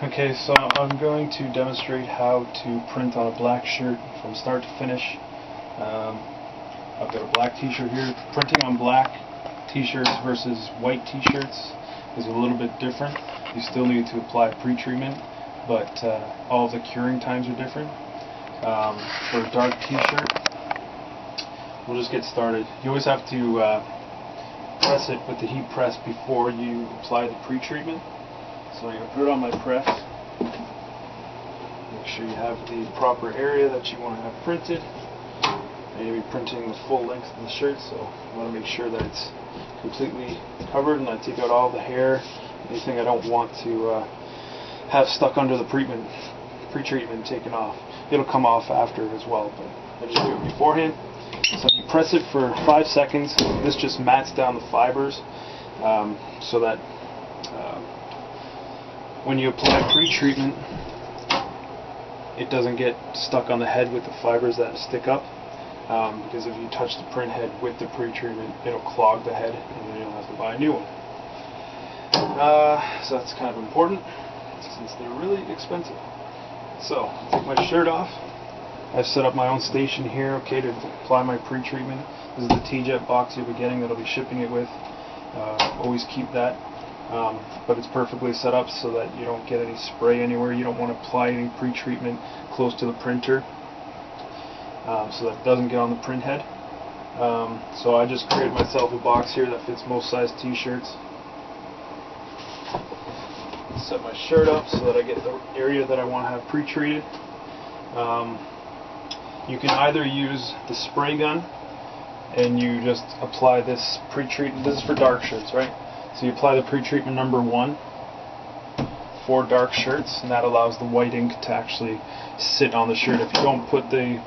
Okay, so I'm going to demonstrate how to print on a black shirt from start to finish. I've got a black t-shirt here. Printing on black t-shirts versus white t-shirts is a little bit different. You still need to apply pre-treatment, but all of the curing times are different. For a dark t-shirt, we'll just get started. You always have to press it with the heat press before you apply the pre-treatment. So I'm going to put it on my press. Make sure you have the proper area that you want to have printed. I'm going to be printing the full length of the shirt, so I want to make sure that it's completely covered, and I take out all the hair, anything I don't want to have stuck under the pre-treatment taken off. It'll come off after as well, but I just do it beforehand. So you press it for 5 seconds. This just mats down the fibers so that when you apply pre-treatment, it doesn't get stuck on the head with the fibers that stick up, because if you touch the print head with the pre-treatment, it'll clog the head and then you'll have to buy a new one. So that's kind of important since they're really expensive. So, take my shirt off. I've set up my own station here, okay, to apply my pre-treatment. This is the T-Jet box you'll be getting that I'll be shipping it with. Always keep that. But it's perfectly set up so that you don't get any spray anywhere. You don't want to apply any pre-treatment close to the printer, so that it doesn't get on the print head. So I just created myself a box here that fits most size t-shirts. Set my shirt up so that I get the area that I want to have pre-treated. You can either use the spray gun and you just apply this pre-treatment. This is for dark shirts, right? So you apply the pre-treatment number 1 for dark shirts, and that allows the white ink to actually sit on the shirt. If you don't put the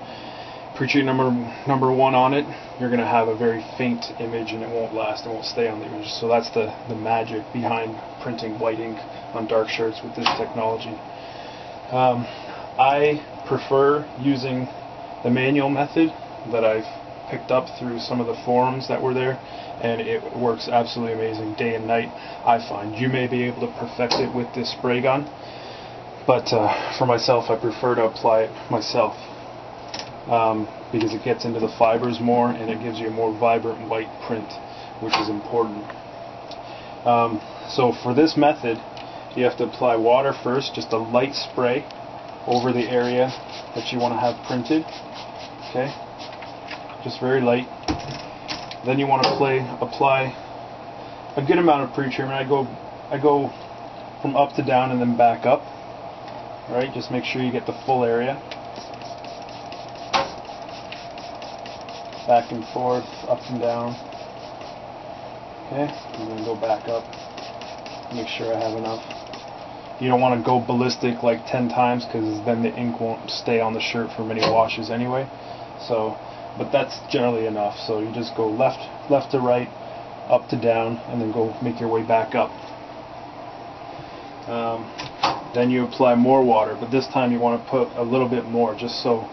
pre-treatment number 1 on it, you're going to have a very faint image and it won't last, it won't stay on the image. So that's the magic behind printing white ink on dark shirts with this technology. I prefer using the manual method that I've picked up through some of the forums that were there, and it works absolutely amazing day and night. I find you may be able to perfect it with this spray gun, but for myself, I prefer to apply it myself because it gets into the fibers more and it gives you a more vibrant white print, which is important. So for this method, you have to apply water first, just a light spray over the area that you want to have printed. Okay, just very light. Then you want to apply a good amount of pre-treatment. I go from up to down and then back up. All right, just make sure you get the full area. Back and forth, up and down. Okay, and then go back up. Make sure I have enough. You don't want to go ballistic like 10 times because then the ink won't stay on the shirt for many washes anyway. So, but that's generally enough. So you just go left to right, up to down, and then go make your way back up. Then you apply more water, but this time you want to put a little bit more, just so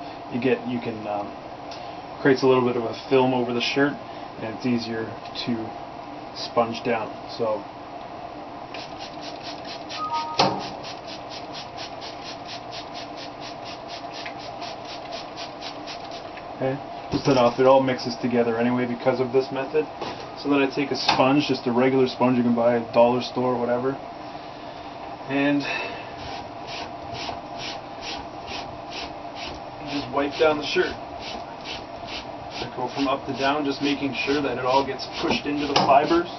creates a little bit of a film over the shirt, and it's easier to sponge down. So. Okay, set off. It all mixes together anyway because of this method. So then I take a sponge, just a regular sponge you can buy at a dollar store or whatever, and just wipe down the shirt. I go from up to down, just making sure that it all gets pushed into the fibers.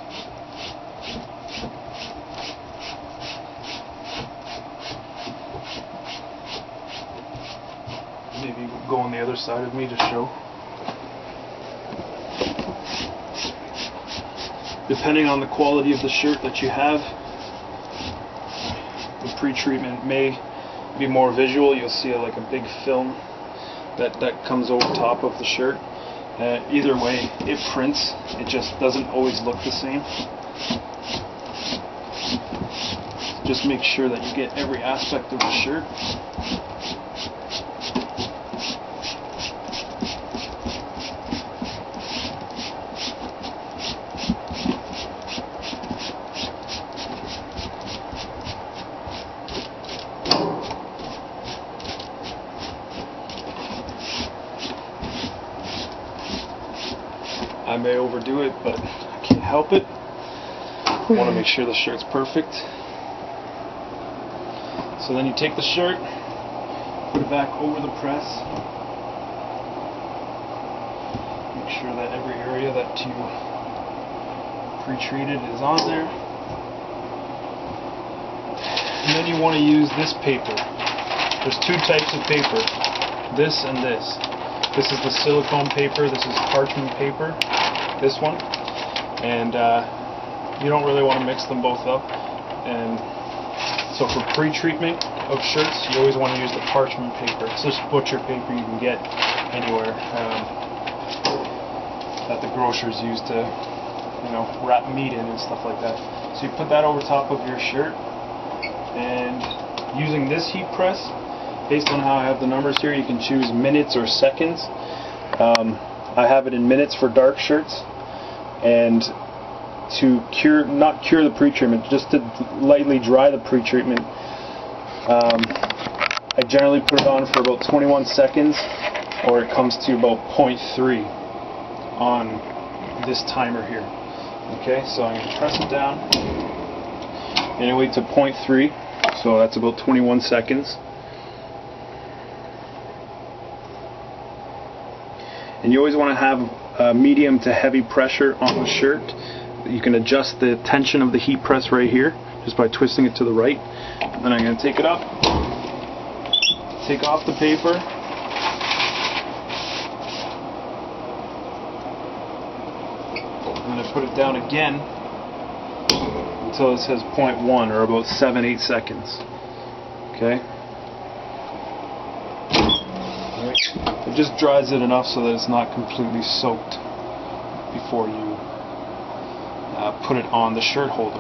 Maybe go on the other side of me to show. Depending on the quality of the shirt that you have, the pre-treatment may be more visual. You'll see like a big film that comes over top of the shirt. Either way, it prints. It just doesn't always look the same. Just make sure that you get every aspect of the shirt. I may overdo it, but I can't help it. I want to make sure the shirt's perfect. So then you take the shirt, put it back over the press. Make sure that every area that you pre-treated is on there. And then you want to use this paper. There's two types of paper, this and this. This is the silicone paper, this is parchment paper, this one. And you don't really want to mix them both up. And so for pre-treatment of shirts, you always want to use the parchment paper. It's just butcher paper you can get anywhere that the grocers use to, you know, wrap meat in and stuff like that. So you put that over top of your shirt, and using this heat press, based on how I have the numbers here, you can choose minutes or seconds. I have it in minutes for dark shirts, and to not cure the pre-treatment, just to lightly dry the pre-treatment, I generally put it on for about 21 seconds, or it comes to about 0.3 on this timer here. Okay, so I'm going to press it down anyway to 0.3, so that's about 21 seconds. And you always want to have medium to heavy pressure on the shirt. You can adjust the tension of the heat press right here just by twisting it to the right. Then I'm going to take it up, take off the paper, and then I put it down again until it says 0.1, or about 7-8 seconds. Okay? It just dries it enough so that it's not completely soaked before you put it on the shirt holder.